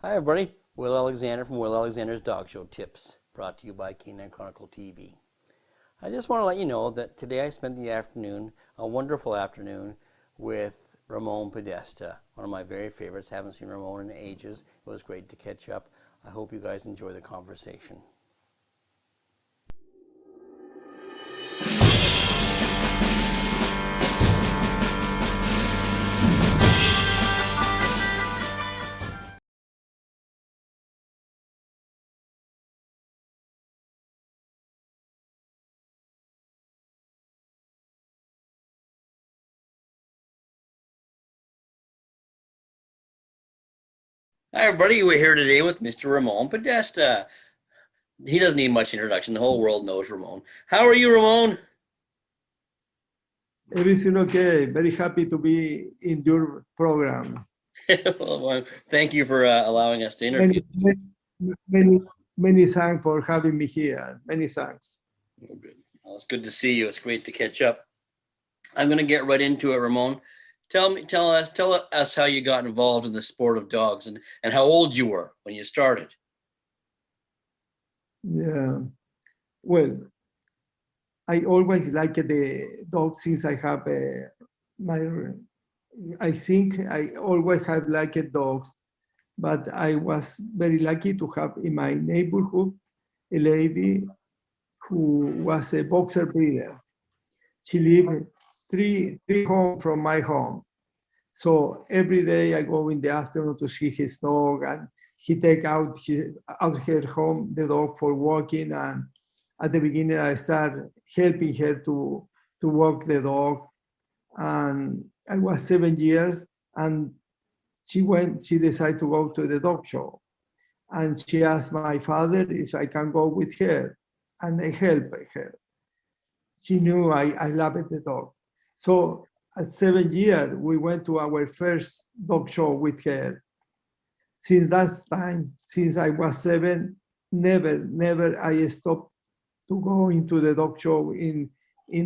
Hi everybody, Will Alexander from Will Alexander's Dog Show Tips, brought to you by Canine Chronicle TV. I just want to let you know that today I spent the afternoon, a wonderful afternoon, with Ramon Podesta, one of my very favorites. Haven't seen Ramon in ages. It was great to catch up. I hope you guys enjoy the conversation. Hi everybody, we're here today with Mr. Ramon Podesta. He doesn't need much introduction. The whole world knows Ramon. How are you, Ramon? Everything okay. Very happy to be in your program. Well, thank you for allowing us to interview. Many thanks for having me here. Many thanks. Oh, good. Well, it's good to see you. It's great to catch up. I'm going to get right into it, Ramon. Tell us how you got involved in the sport of dogs and how old you were when you started. Yeah. Well, I always liked the dog since I have I think I always have liked dogs, but I was very lucky to have in my neighborhood a lady who was a boxer breeder. She lived three home from my home. So every day I go in the afternoon to see his dog, and he take out her home the dog for walking. And at the beginning I start helping her to walk the dog. And I was 7 years, and she decided to go to the dog show, and she asked my father if I can go with her, and I helped her. She knew I loved the dog. So at 7 years, we went to our first dog show with her. Since that time, since I was 7, never I stopped to go into the dog show in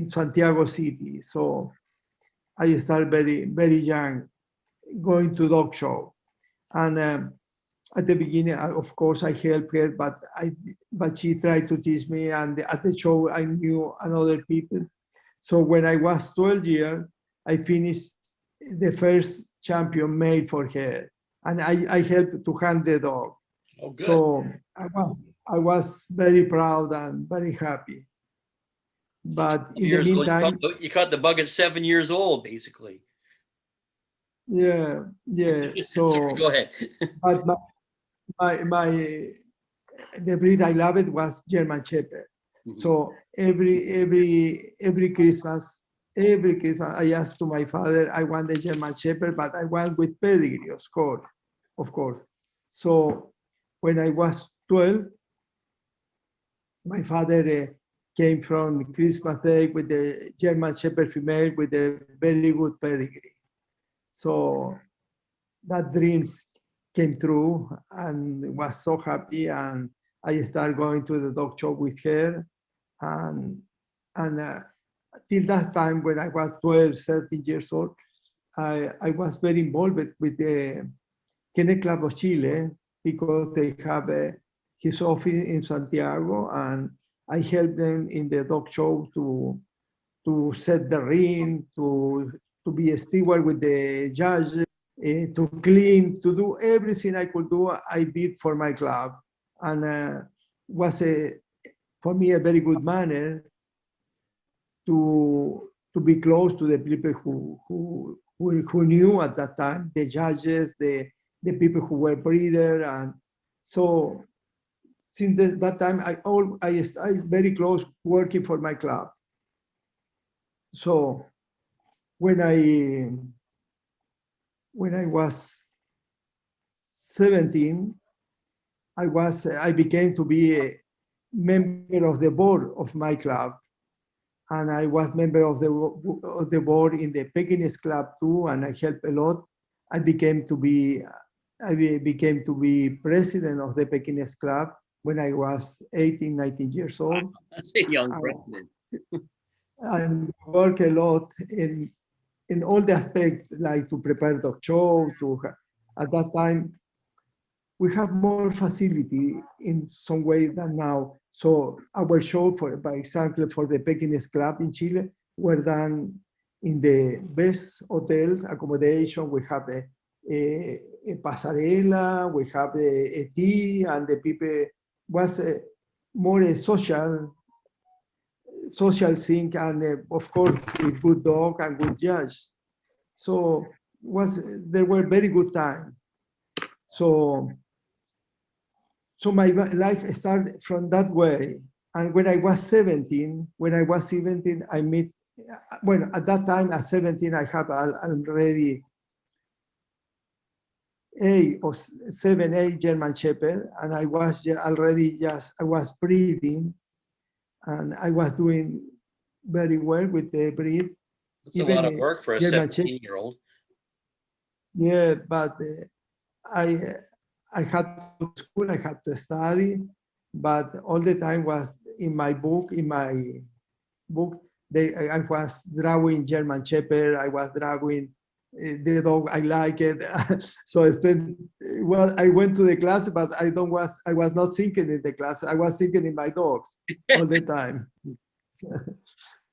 Santiago City. So I started very young going to dog show. And at the beginning, of course, I helped her, but she tried to teach me. And at the show, I knew another people. So when I was 12 years, I finished the first champion made for her, and I helped to hand the dog. Oh, good. So I was very proud and very happy. But in the meantime, you caught the bug at 7 years old, basically. yeah. So Sorry, go ahead. but the breed I loved was German Shepherd. Mm-hmm. So every Christmas, I asked to my father, I want the German Shepherd, but I want with pedigree, of course. So when I was 12, my father came from Christmas Day with the German Shepherd female with a very good pedigree. So that dreams came true, and was so happy, and I started going to the dog show with her, and till that time when I was 12, 13 years old, I was very involved with the Kennel Club of Chile, because they have his office in Santiago, and I helped them in the dog show to set the ring, to be a steward with the judges, to clean, to do everything I could do, I did for my club. And was for me a very good manner to be close to the people who knew at that time, the judges, the people who were breeder. And so since that time, I started very close working for my club. So when I was 17, I became to be a member of the board of my club, and I was member of the board in the Pekingese club too, and I helped a lot. I became to be president of the Pekingese club when I was 18, 19 years old. That's a young president. And work a lot in all the aspects, like to prepare the show. At that time, we have more facility in some way than now. So our show, for example, for the Pekingese Club in Chile, were done in the best hotels, accommodation. We have a pasarela, we have a tea, and the people was more a social thing, and of course with good dog and good judge. So there were very good time. So my life started from that way. And when I was 17, I met, well, at that time at 17, I have already 8 German Shepherd, and I was I was breeding, and I was doing very well with the breed. It's a lot of work for a German 17-year-old. Yeah, but I had to go to school, I had to study, but all the time was in my book, I was drawing German Shepherd, I was drawing the dog, I like it. So I went to the class, but I was not thinking in the class, I was thinking in my dogs all the time.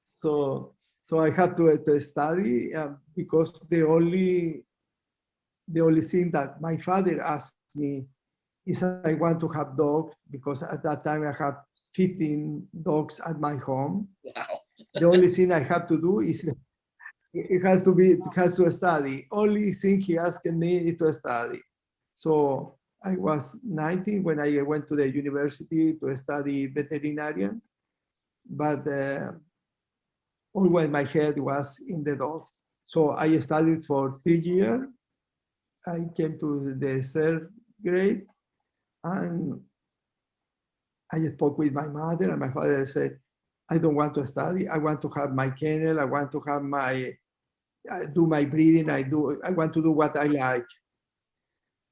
So I had to study because the only thing that my father asked me is I want to have dogs, because at that time I have 15 dogs at my home. Wow. The only thing I have to do is it has to study. Only thing he asked me is to study. So I was 19 when I went to the university to study veterinarian, but always my head was in the dogs. So I studied for 3 years. I came to the third grade, and I spoke with my mother, and my father said, I don't want to study. I want to have my kennel. I want to have do my breeding. I want to do what I like.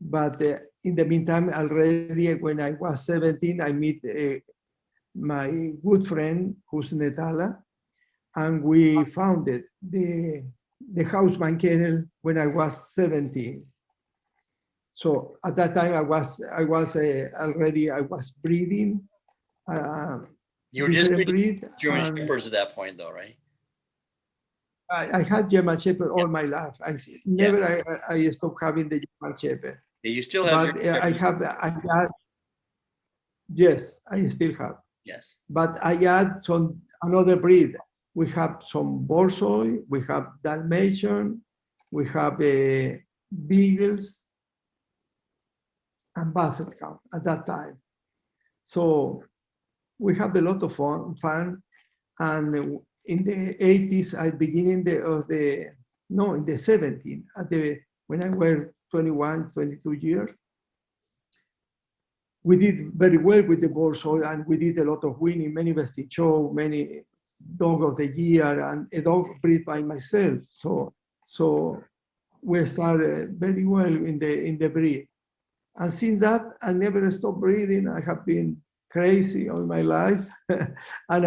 But in the meantime, already when I was 17, I met my good friend, who's Netala, and we founded the Houseman Kennel when I was 17. So at that time, I was breeding. You were just breeding breed. German Shepherds at that point, though, right? I had German Shepherd all my life. I stopped having the German Shepherd. Yeah, you still have But yes, I still have. Yes. But I add another breed. We have some Borzoi, we have Dalmatian, we have Beagles, and Basset Hound at that time. So we have a lot of fun. And in the 80s, in the 70s, when I was 21, 22 years, we did very well with the Borzoi, and we did a lot of winning, many best in show, many dog of the year, and a dog breed by myself. So we started very well in the breed. And since that, I never stopped breeding. I have been crazy all my life, and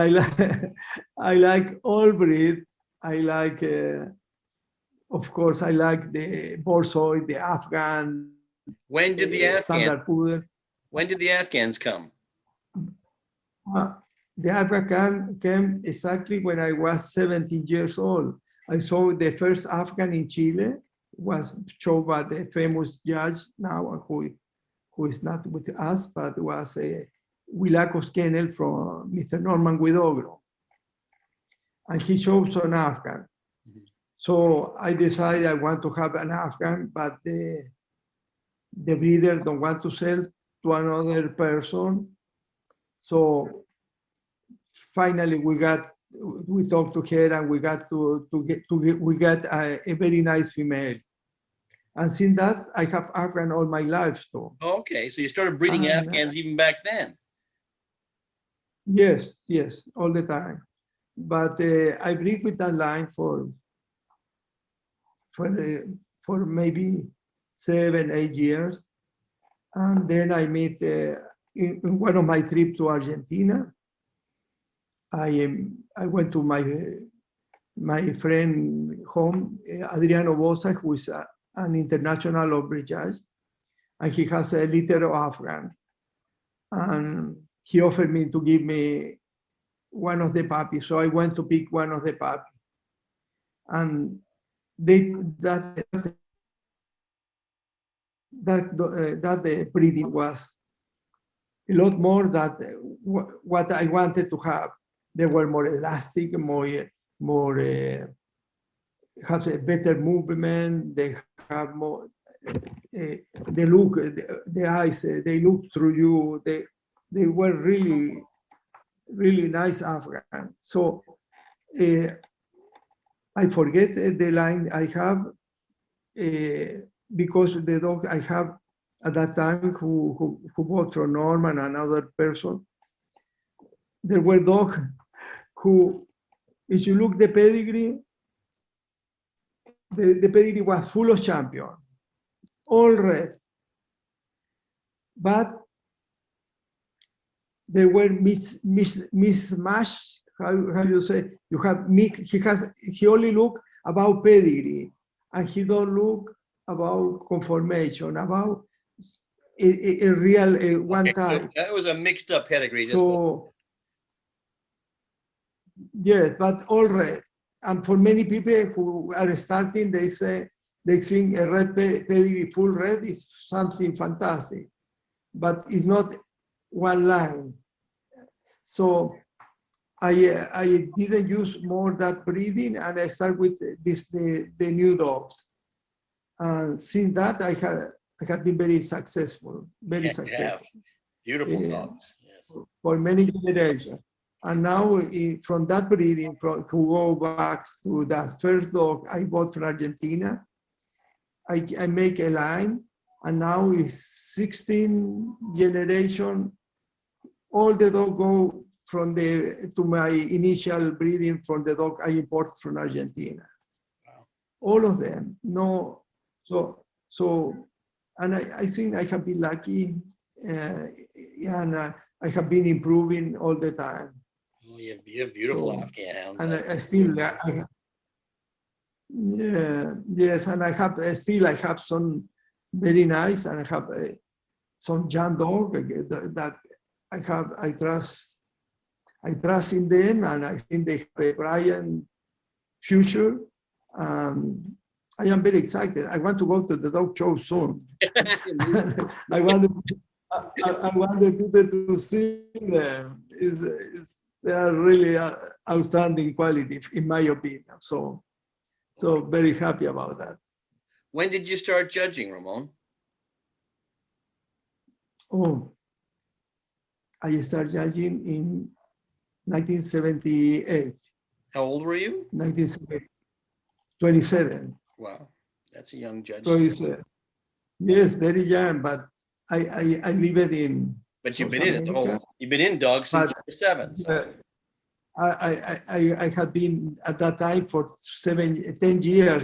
I like all breed. I like, of course, I like the Borzoi, the Afghan, When did the standard poodle. When did the Afghans come? The Afghan came exactly when I was 17 years old. I saw the first Afghan in Chile, was shown by the famous judge now, who is not with us, but was a Willacos kennel from Mr. Norman Guidogro. And he chose an Afghan. Mm-hmm. So I decided I want to have an Afghan, but the breeder don't want to sell to another person. So finally we talked to her, and we got a very nice female. And since that, I have Afghan all my life. So. Okay, so you started breeding Afghans even back then? Yes, all the time. But I breed with that line for maybe 7-8 years. And then I met in one of my trips to Argentina. I went to my friend home, Adriano Bosa, who is an international Ombre judge, and he has a litter of Afghan. And he offered me to give me one of the puppies. So I went to pick one of the puppies. And that breeding was a lot more than what I wanted to have. They were more elastic, have a better movement. They have more. They look, the eyes. They look through you. They were really, really nice Afghan. So I forget the line I have because the dog I have at that time who bought from Norman and another person. There were dogs who, if you look the pedigree, the pedigree was full of champion, all red. But there were mismatch. How you say? You have mix. He only look about pedigree, and he don't look about conformation, about a real one type. So that was a mixed up pedigree. So yes, but all red. And for many people who are starting, they think a red pedigree, full red, is something fantastic, but it's not one line. So I didn't use more that breeding, and I start with the new dogs. And since that, I have been very successful, very successful. Beautiful dogs. Yes. For many generations. And now from that breeding, who go back to that first dog I bought from Argentina, I make a line, and now is 16 generation. All the dogs go to my initial breeding from the dog I imported from Argentina. Wow. All of them. No, and I think I have been lucky, and I have been improving all the time. Oh, you have beautiful Afghan hounds. And I still, yes, and I have some very nice, and I have some young dog that I trust in them, and I think they have a bright future. I am very excited. I want to go to the dog show soon. I want the people to see them. They are really outstanding quality, in my opinion. So very happy about that. When did you start judging, Ramon? Oh, I started judging in 1978. How old were you? 27. Wow, that's a young judge. 27. Yes, very young, but I lived in. But you've been in it you've been in dogs since you were 7. So. I had been at that time for 10 years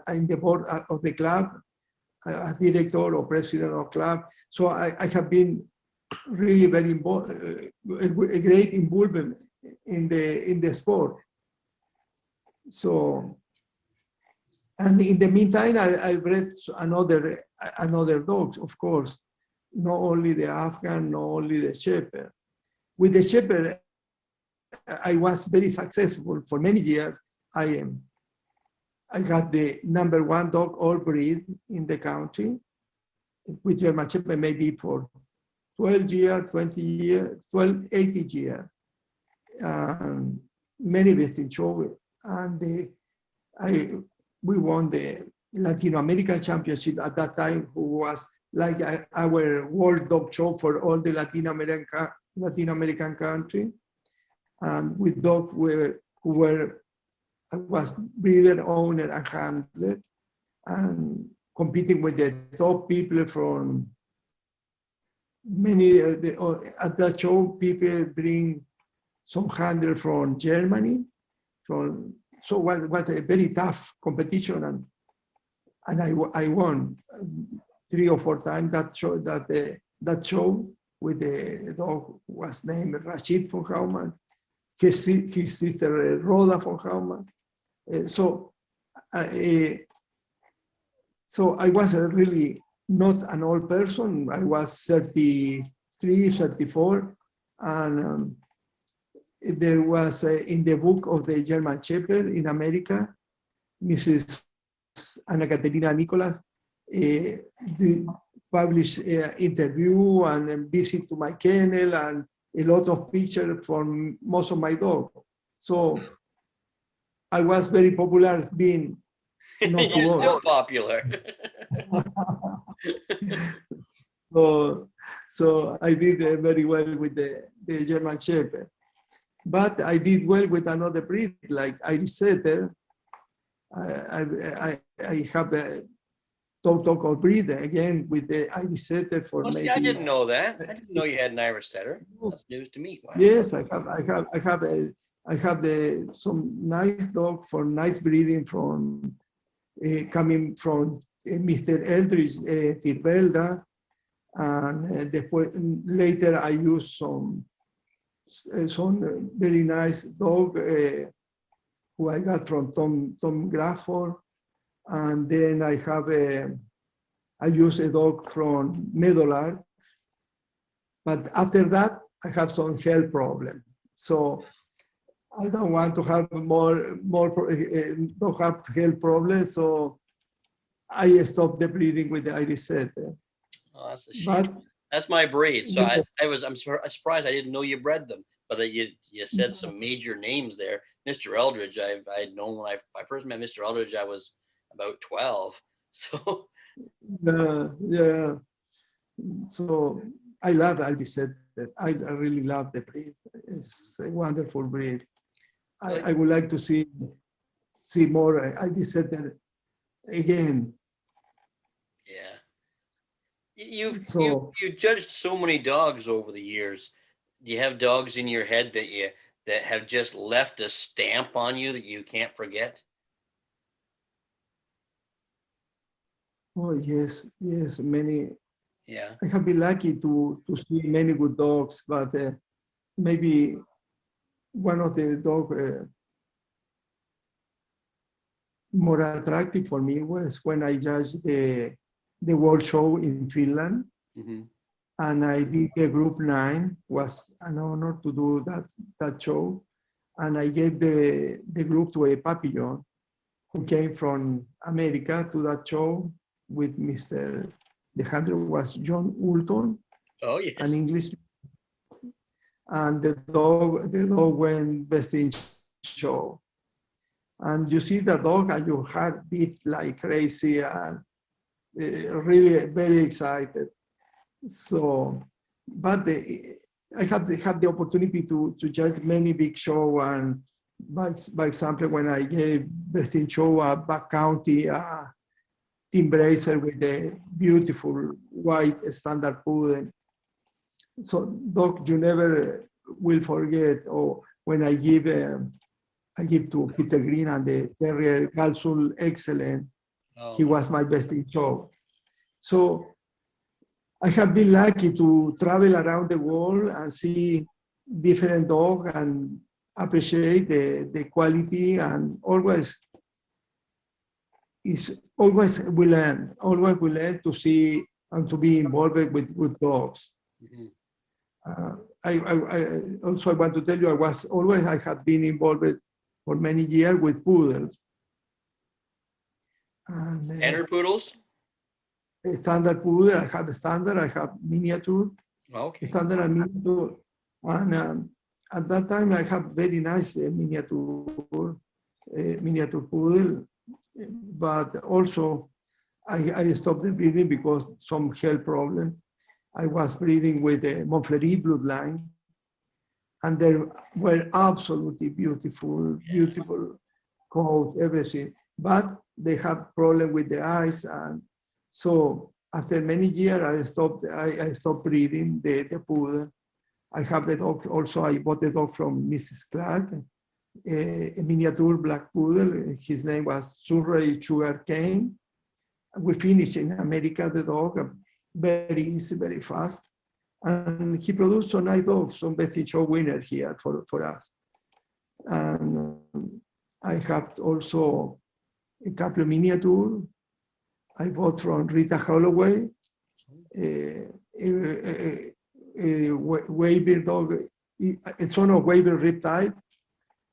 in the board of the club, a director or president of club. So I have been really very involved, a great involvement in the sport. So, and in the meantime, I bred another dogs, of course, not only the Afghan, not only the Shepherd. With the Shepherd, I was very successful for many years. I got the #1 dog all breed in the country, with German Shepherd maybe for 12 years, 20 years, 12, 80 years. Many vesting shows, and we won the Latino American Championship at that time, who was like our world dog show for all the Latin American country. And with dogs I was breeder, owner, and handler, and competing with the top people from many. At that show, people bring some handler from Germany, so it was a very tough competition, and I won 3 or 4 times that show. That show with the dog was named Rashid von Hauman. His sister Rhoda von Hauman. So I was really not an old person. I was 33, 34, and there was in the book of the German Shepherd in America, Mrs. Anna Caterina Nicholas published interview and visit to my kennel and a lot of pictures from most of my dogs. So I was very popular being not too You're old. still popular. So I did very well with the German Shepherd. But I did well with another breed like Irish Setter. I have a total breed again with the Irish Setter for Oh, see, maybe. I didn't know that. I didn't know you had an Irish setter. That's news to me. Wow. Yes, I have some nice dog for nice breeding from coming from Mr. Eldridge Tirbelda, and later I used some very nice dog who I got from Tom Grafford, and then I use a dog from Meadowlark, but after that I have some health problem, so I don't want to have don't have health problems, so I stopped the breeding with the Irish Setter. Oh, that's a shame. But That's my breed. So yeah, I'm surprised I didn't know you bred them, but that you said some major names there. Mr. Eldridge, I'd known when I first met Mr. Eldridge, I was about 12. So yeah. So I love Irish Setter. I really love the breed. It's a wonderful breed. I would like to see more Irish Setter again. yeah. You've So judged so many dogs over the years. Do you have dogs in your head that have just left a stamp on you that you can't forget? oh yes, many. Yeah. I have been lucky to see many good dogs, but maybe one of the dog more attractive for me was when I judged the World Show in Finland, Mm-hmm. and I did a group 9. Was an honor to do that show, and I gave the group to a papillon who came from America to that show with Mr. The handler was John Woolton, Oh an yes. English, and the dog went best in show. And you see the dog and your heart beat like crazy and really very excited. So, but I have had the opportunity to judge many big show, and by example, when I gave best in show at Back County, Tim Bracer with a beautiful white standard poodle. So, dog you never will forget. Or when I give to Peter Green and the Terrier Galsul Excellent, Oh, he was my best in show. So I have been lucky to travel around the world and see different dogs and appreciate the quality, and always we learn to see and to be involved with good dogs. mm-hmm. I also want to tell you I had been involved for many years with poodles. And, Standard poodles. standard poodle, I have a standard, I have miniature, Okay. standard and miniature. And at that time, I have very nice miniature poodle, but also I stopped the breeding because some health problem. I was breeding with a Montfleury bloodline, and they were absolutely beautiful coat, everything. But they have problem with the eyes, and so after many years, I stopped breeding the poodle. I have the dog also. I bought the dog from Mrs. Clark, a miniature black poodle. His name was Surrey Sugar Cane. We finished in America the dog, very easy, very fast. And he produced some nice dogs, some best in show winner here for us. And I have also a couple of miniature I bought from Rita Holloway, Weber dog, a son of Weber Riptide,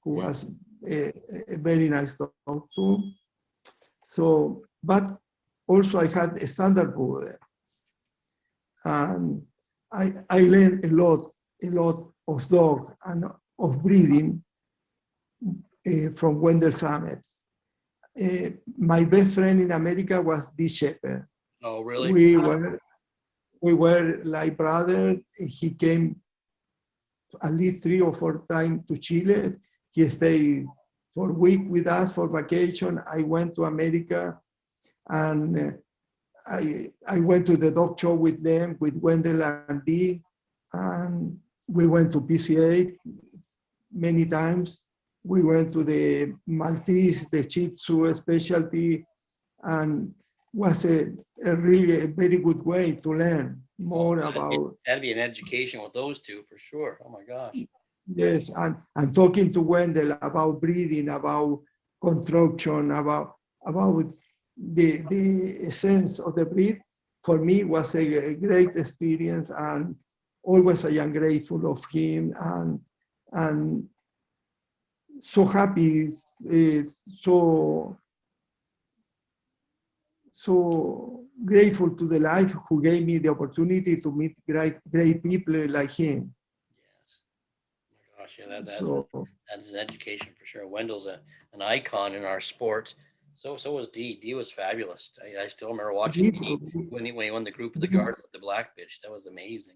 who was a very nice dog too. So, but also I had a standard poodle, and I learned a lot of dog and of breeding from Wendell Summit. My best friend in America was D. Shepherd. Oh, really? We were like brothers. He came at least 3 or 4 times to Chile. He stayed for a week with us for vacation. I went to America, and I went to the dog show with them, with Wendell and Dee, and we went to PCA many times. We went to the Maltese, the Shih Tzu specialty, and was a really a very good way to learn more about. That'd be an education with those two for sure. Oh my gosh. Yes, and talking to Wendell about breeding, about construction, about the essence of the breed, for me was a great experience, and always I am grateful of him, and so happy, so grateful to the life who gave me the opportunity to meet great people like him. Yes. Oh my gosh, yeah, that's an education for sure. Wendell's an icon in our sport. So was Dee. Dee was fabulous. I still remember watching Dee when he won the group of the garden with the black bitch. That was amazing.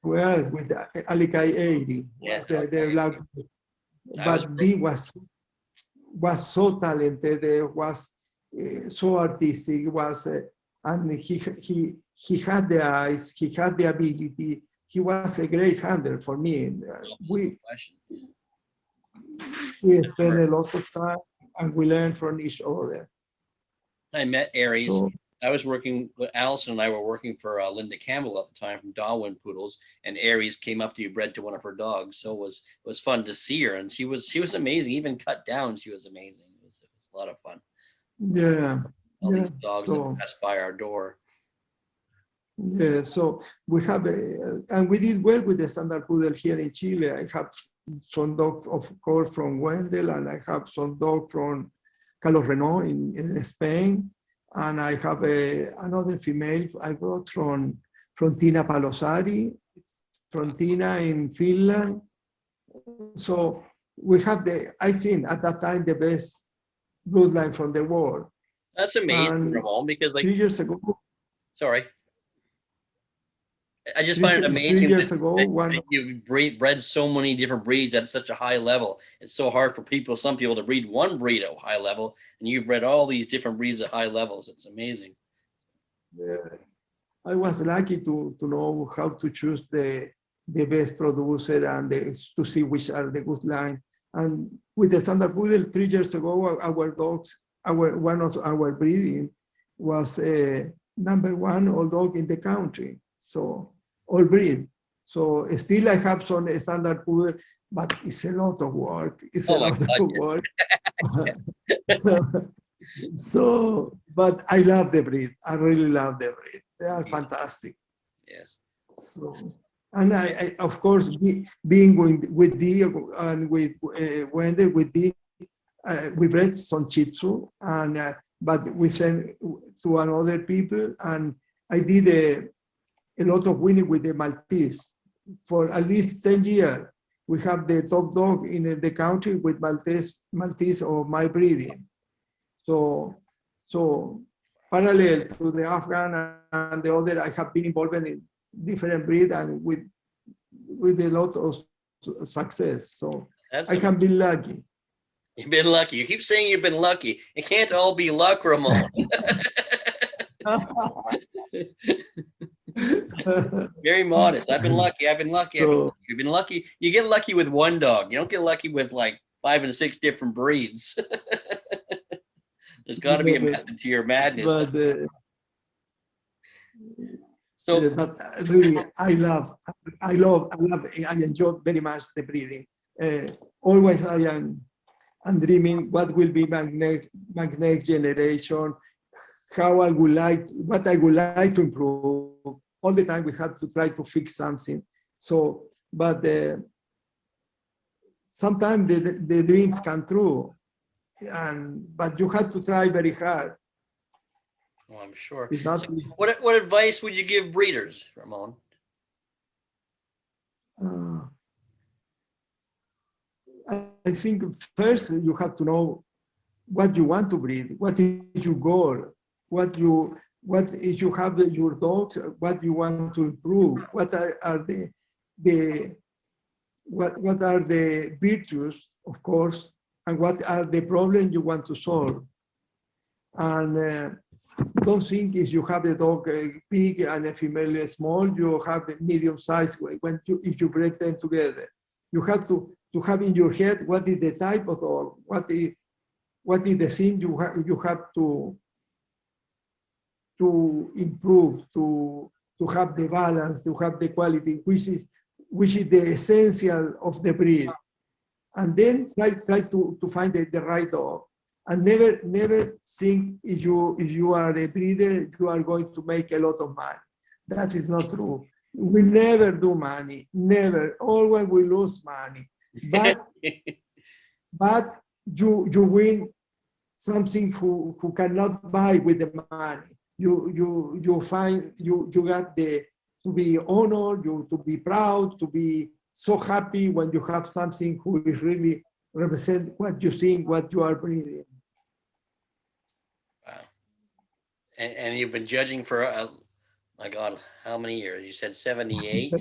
Well, with Alec 80, Yes, the black, but Dee was so talented, was so artistic, and he had the eyes, he had the ability. He was a great handler for me. We spent a lot of time, and we learned from each other. I met Aries. So, I was working with Allison, and I were working for Linda Campbell at the time from Darwin Poodles, and Aries came up to you, bred to one of her dogs. So it was fun to see her, and she was amazing. Even cut down, she was amazing. It was a lot of fun. Yeah. All these dogs that pass by our door. Yeah, so we have, and we did well with the standard poodle here in Chile. I have some dogs, of course, from Wendell, and I have some dogs from Carlos Renault in Spain, and I have another female I brought from Tina Palosari, from Tina in Finland. So we have I think at that time, the best bloodline from the world. That's amazing, Ramon, because 3 years ago. Sorry. I just find it amazing 3 years ago, that you bred so many different breeds at such a high level. It's so hard for some people to breed one breed at a high level, and you've bred all these different breeds at high levels. It's amazing. Yeah. I was lucky to know how to choose the best producer and to see which are the good line. And with the standard poodle, 3 years ago, our dogs, one of our breeding was #1 old dog in the country. So all breed. So still I have some standard poodle, but it's a lot of work. It's a lot of work. So, but I love the breed. I really love the breed. They are fantastic. Yes. So, and I of course, being with Dee and with Wendell, with Dee, we bred some Shih Tzu, and but we sent to another people, and I did a lot of winning with the Maltese for at least 10 years. We have the top dog in the country with Maltese of my breeding. So parallel to the Afghan and the other, I have been involved in different breed and with a lot of success. So I have been lucky. You've been lucky. You keep saying you've been lucky. It can't all be luck, Ramon. Very modest. I've been lucky. So, you've been lucky. You get lucky with one dog. You don't get lucky with like 5 and 6 different breeds. There's got to be a method to your madness. But really, I enjoy very much the breeding. Always I'm dreaming what will be my next generation, how I would like, what I would like to improve. All the time we have to try to fix something. So, but sometimes the dreams come true, but you have to try very hard. Well, I'm sure. It's not, So what advice would you give breeders, Ramon? I think first you have to know what you want to breed, what is your goal, what if you have your dogs, what you want to improve, what are the what are the virtues, of course, and what are the problems you want to solve. And don't think if you have a dog big and a female small, you have a medium size if you break them together. You have to have in your head what is the type of dog, what is the thing you have to improve, to have the balance, to have the quality, which is the essential of the breed. And then try to find the right dog. And never think if you are a breeder, you are going to make a lot of money. That is not true. We never do money, never. Always we lose money. But you win something who cannot buy with the money. You find you got to be honored, to be proud, to be so happy when you have something who is really represent what you think, what you are breeding. Wow. And you've been judging for, my God, how many years? You said 78.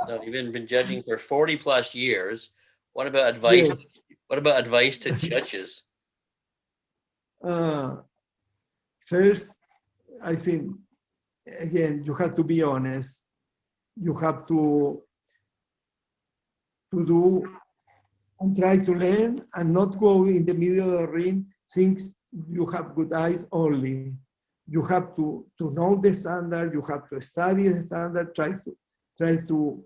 So you've been judging for 40 plus years. What about advice? Yes. What about advice to judges? First, I think, again, you have to be honest. You have to do and try to learn and not go in the middle of the ring, things you have good eyes only. You have to know the standard, you have to study the standard, try to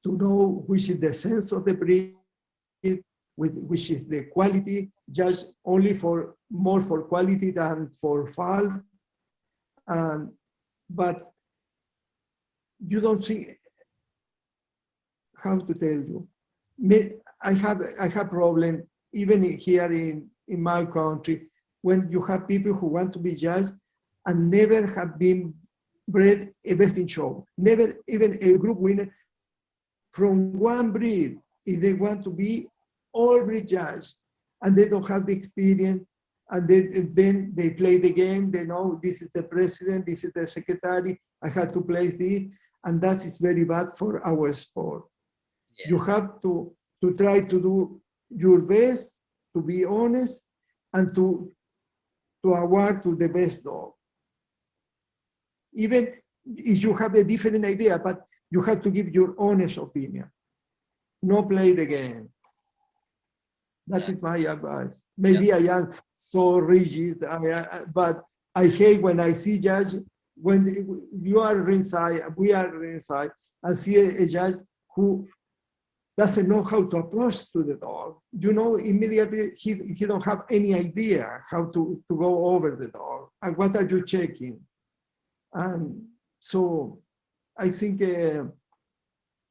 know which is the sense of the breed, which is the quality, judge only more for quality than for fault. But you don't think, how to tell you, I have problem even here in my country when you have people who want to be judged and never have been bred a besting show, never even a group winner from one breed. If they want to be all breed judged and they don't have the experience, and then they play the game, they know this is the president, this is the secretary, I have to place this, and that is very bad for our sport. Yeah. You have to try to do your best, to be honest, and to award to the best dog. Even if you have a different idea, but you have to give your honest opinion. No play the game. That is my advice. Maybe I am so rigid, but I hate when I see judge, when you are ringside, we are ringside, and see a judge who doesn't know how to approach to the dog. You know, immediately he don't have any idea how to go over the dog. And what are you checking? And so I think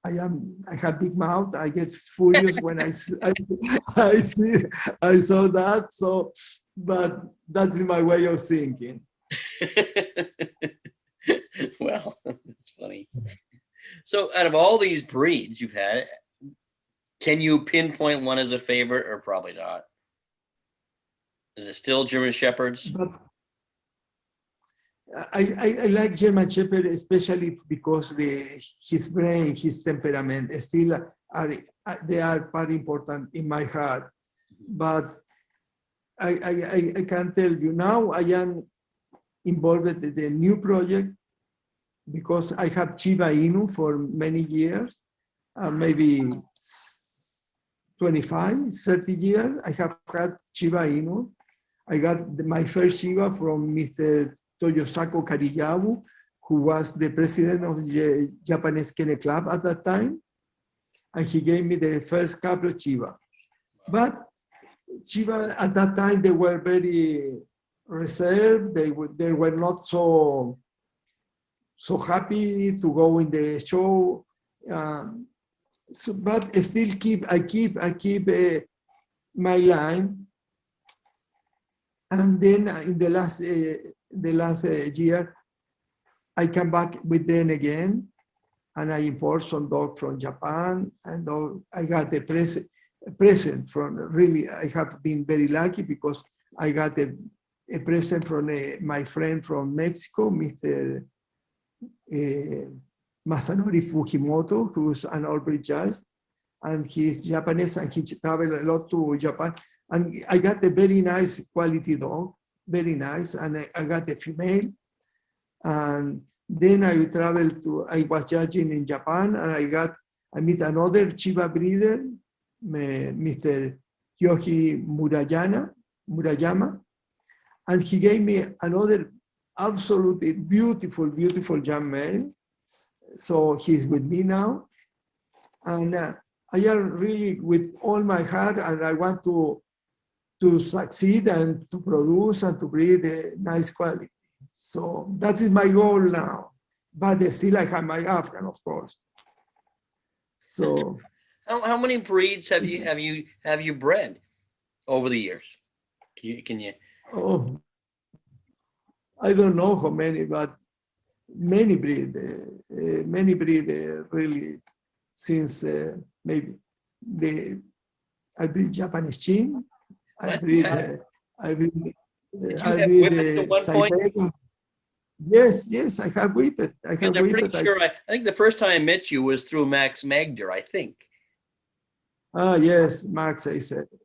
I have big mouth. I get furious when I saw that. So, but that's my way of thinking. Well, it's funny. So, out of all these breeds you've had, can you pinpoint one as a favorite, or probably not? Is it still German Shepherds? But I like German Shepherd, especially because his brain, his temperament, still they are very important in my heart. But I can tell you now, I am involved in the new project because I have Shiba Inu for many years, maybe 25, 30 years. I have had Shiba Inu. I got my first Shiba from Mr. Toyosako Kariyabu, who was the president of the Japanese Kennel Club at that time. And he gave me the first couple of Shiba. But Shiba at that time, they were very reserved. They were not so happy to go in the show. But still I keep my line. And then in the last year, I come back with them again, and I import some dog from Japan, and I got a present from, really, I have been very lucky because I got a present from my friend from Mexico, Mr. Masanori Fujimoto, who's an Albright judge, and he's Japanese, and he traveled a lot to Japan. And I got a very nice quality dog, very nice, and I got a female. And then I was judging in Japan, and I meet another Chiba breeder, Mr. Yoshi Murayama, and he gave me another absolutely beautiful, beautiful young male. So he's with me now. And I am really with all my heart, and I want to succeed and to produce and to breed a nice quality. So that is my goal now. But still I have my Afghan, of course. So how many breeds have you bred over the years? Can you? Oh, I don't know how many, but many breed really, since maybe I breed Japanese Chin. I breed Siberian. Yes, I have whippet. I have whippet. Sure. I think the first time I met you was through Max Magder, I think. Yes, Max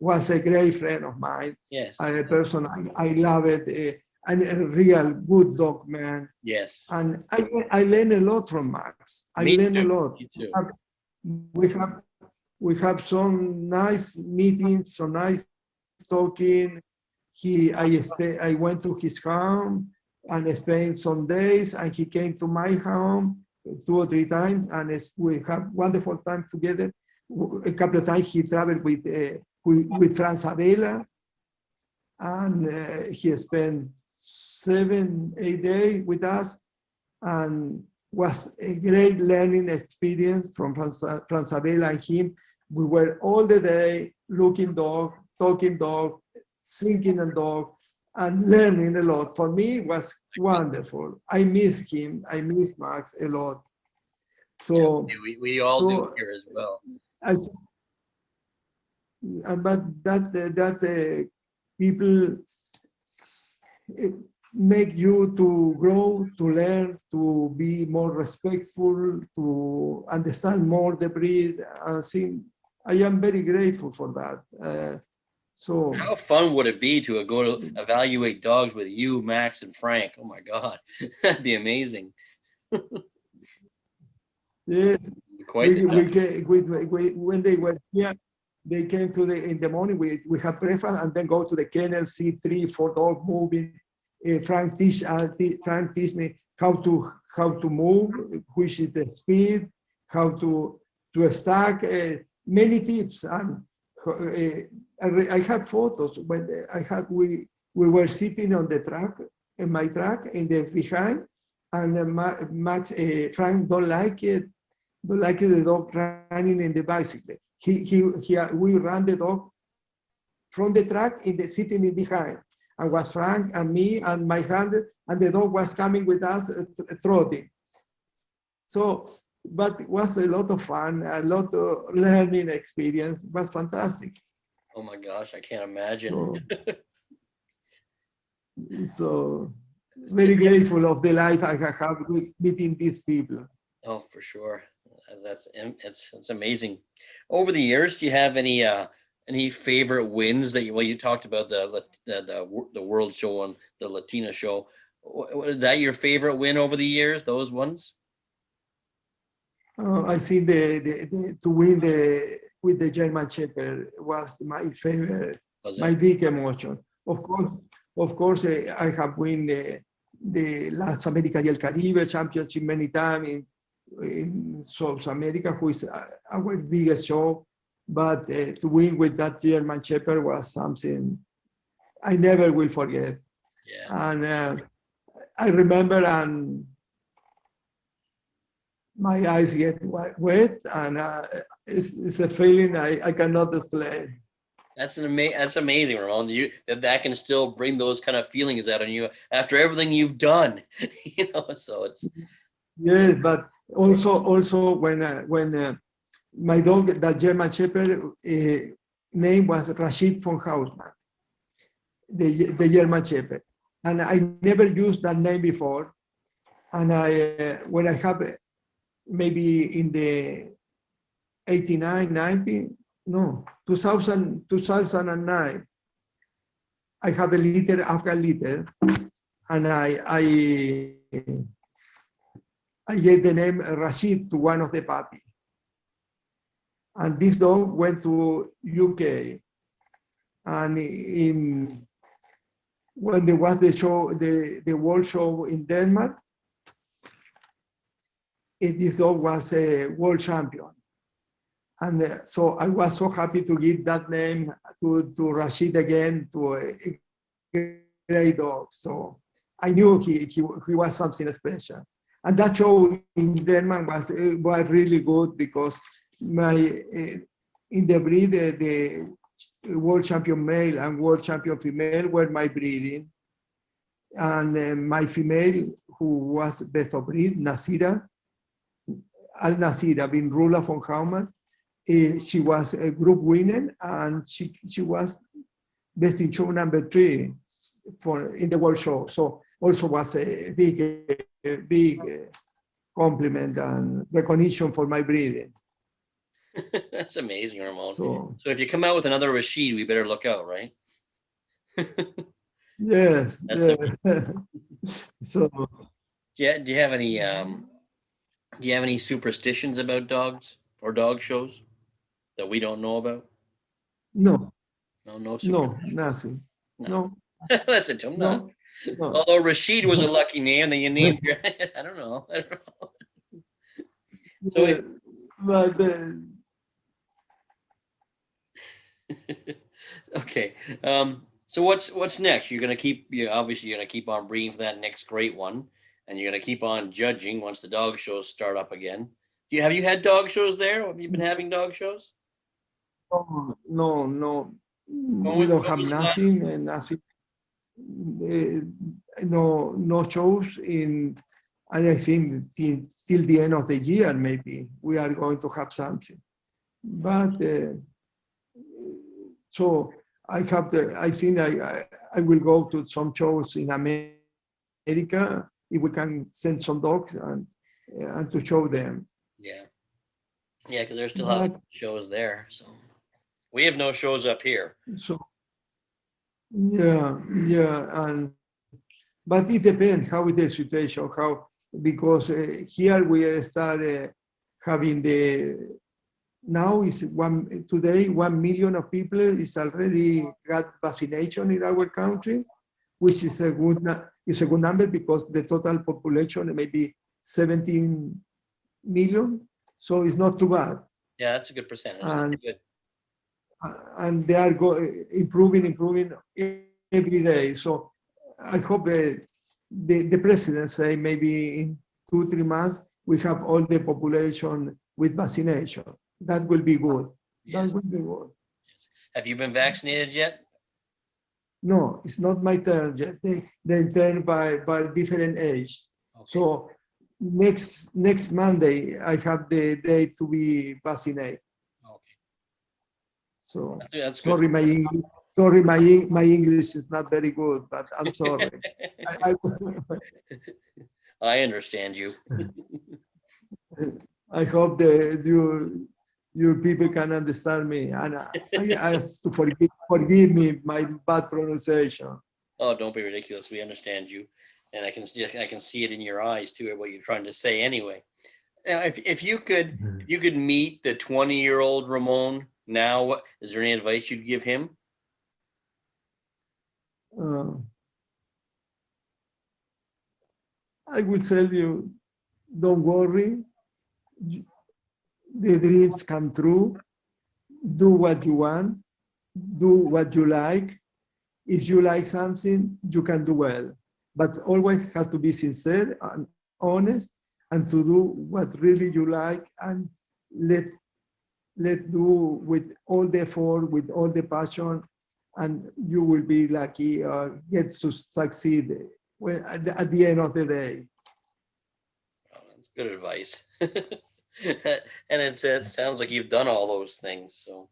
was a great friend of mine. Yes. A person I love it, and a real good dog man. Yes. And I learn a lot from Max. I learn a lot. Me too. We have some nice meetings, some nice talking. I went to his home and spent some days, and he came to my home 2 or 3 times, and we have wonderful time together. A couple of times he traveled with Franz Abela, and he spent 7-8 days with us, and was a great learning experience from Franz Abela and him. We were all the day looking dog, talking dog, thinking a dog, and learning a lot. For me, it was wonderful. I miss him. I miss Max a lot. So we all do here as well. But that people make you to grow, to learn, to be more respectful, to understand more the breed. I am very grateful for that. So how fun would it be to go to evaluate dogs with you, Max, and Frank? Oh my God, that'd be amazing. Yes, when they were here, they came in the morning. We have breakfast and then go to the kennel, see 3, 4 dogs moving. Frank teach me how to move, which is the speed, how to stack, many tips. And I have photos when we were sitting on the truck, in my truck, in the behind, and Max Frank don't like the dog running in the bicycle. We ran the dog from the truck sitting in behind, and was Frank and me and my handler, and the dog was coming with us trotting. So, but it was a lot of fun, a lot of learning experience. It was fantastic. Oh my gosh, I can't imagine. So very grateful of the life I have with meeting these people. Oh, for sure. That's amazing. Over the years, do you have any favorite wins that you talked about the world show and the Latina show? Is that your favorite win over the years? Those ones? I think to win with the German Shepherd was my favorite, my big emotion. Of course, I have won the Las Americas y el Caribe Championship many times in South America, who is our biggest show. But to win with that German Shepherd was something I never will forget. Yeah. And I remember, and my eyes get wet, and it's a feeling I cannot explain. That's amazing, Ramon. That can still bring those kind of feelings out on you after everything you've done. So it's Yes, but also when my dog, that German Shepherd, name was Rashid von Hausmann, the German Shepherd, and I never used that name before. And when I have maybe in the 89, 90, no, 2009, I have a litter, Afghan litter, and I gave the name Rashid to one of the puppies. And this dog went to UK, and when there was the show, the world show in Denmark, this dog was a world champion. And so I was so happy to give that name to Rashid again, to a great dog. So I knew he was something special. And that show in Denmark was really good because in the breed, the world champion male and world champion female were my breeding. And my female, who was best of breed, Nasira, Al Nasira, bin Rula von Haumann, she was a group winner, and she was best in show number 3 in the world show. So also was a big compliment and recognition for my breeding. that's amazing, Ramon. So if you come out with another Rashid, we better look out, right? yes, That's yes. So do you have any superstitions about dogs or dog shows that we don't know about? no, No super. nothing. No. No, Listen to him. No. no. Although Rashid was a lucky name that you named your. I don't know. So Yeah, but okay. So what's next? Obviously you're gonna keep on breeding for that next great one, and you're gonna keep on judging once the dog shows start up again. Have you had dog shows there? Have you been having dog shows? no, When we was, don't when have was the last? nothing. No shows in, and I think till the end of the year maybe we are going to have something. But so I think I will go to some shows in America if we can send some dogs and to show them. Yeah, because they're still having But shows there. So we have no shows up here. so yeah, but it depends how is the situation, because here we start having now is today 1 million of people is already got vaccination in our country, which is a good number because the total population may be 17 million, so it's not too bad. Yeah, that's a good percentage. And That's good. and they are improving every day. So I hope the president say maybe in 2-3 months we have all the population with vaccination. That will be good. Yes. That will be good. Have you been vaccinated yet? No, it's not my turn yet. They turn by different age. Okay. So next Monday I have the date to be vaccinated. Okay. So That's good. sorry, my English is not very good, but I'm sorry. I, I understand you. I hope that your people can understand me, and I ask to forgive me my bad pronunciation. Oh, don't be ridiculous. We understand you, and I can see it in your eyes too, what you're trying to say anyway. Now, if you could meet the 20-year-old Ramon now, is there any advice you'd give him? I will tell you, don't worry. The dreams come true. Do what you want. Do what you like. if you like something, you can do well. But always has to be sincere and honest, and to do what really you like, and let let's do with all the effort, with all the passion, and you will be lucky, get to succeed when, at the end of the day. Oh, that's good advice. And it sounds like you've done all those things. So,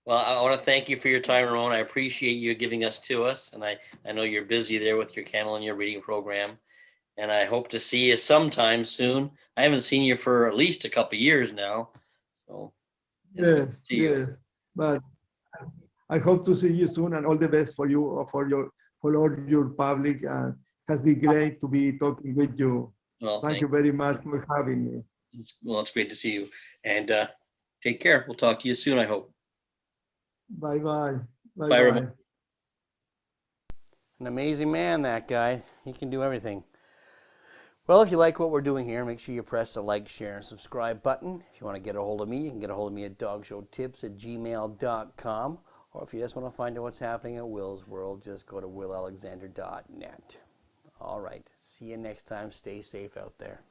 well, I want to thank you for your time, Ramon. I appreciate you giving us to us, and I know you're busy there with your kennel and your reading program. And I hope to see you sometime soon. I haven't seen you for at least a couple of years now, so it's good to Yes, see you. yes. But I hope to see you soon, and all the best for you, for all your public. And has been great to be talking with you. Well, Thank you very much for having me. it's great to see you, and take care. We'll talk to you soon, I hope. Bye bye. Bye Bye, Ramon. bye. An amazing man, that guy. He can do everything. Well, if you like what we're doing here, make sure you press the like, share, and subscribe button. If you want to get a hold of me, you can get a hold of me at dogshowtips@gmail.com. Or if you just want to find out what's happening at Will's World, just go to willalexander.net. All right. See you next time. Stay safe out there.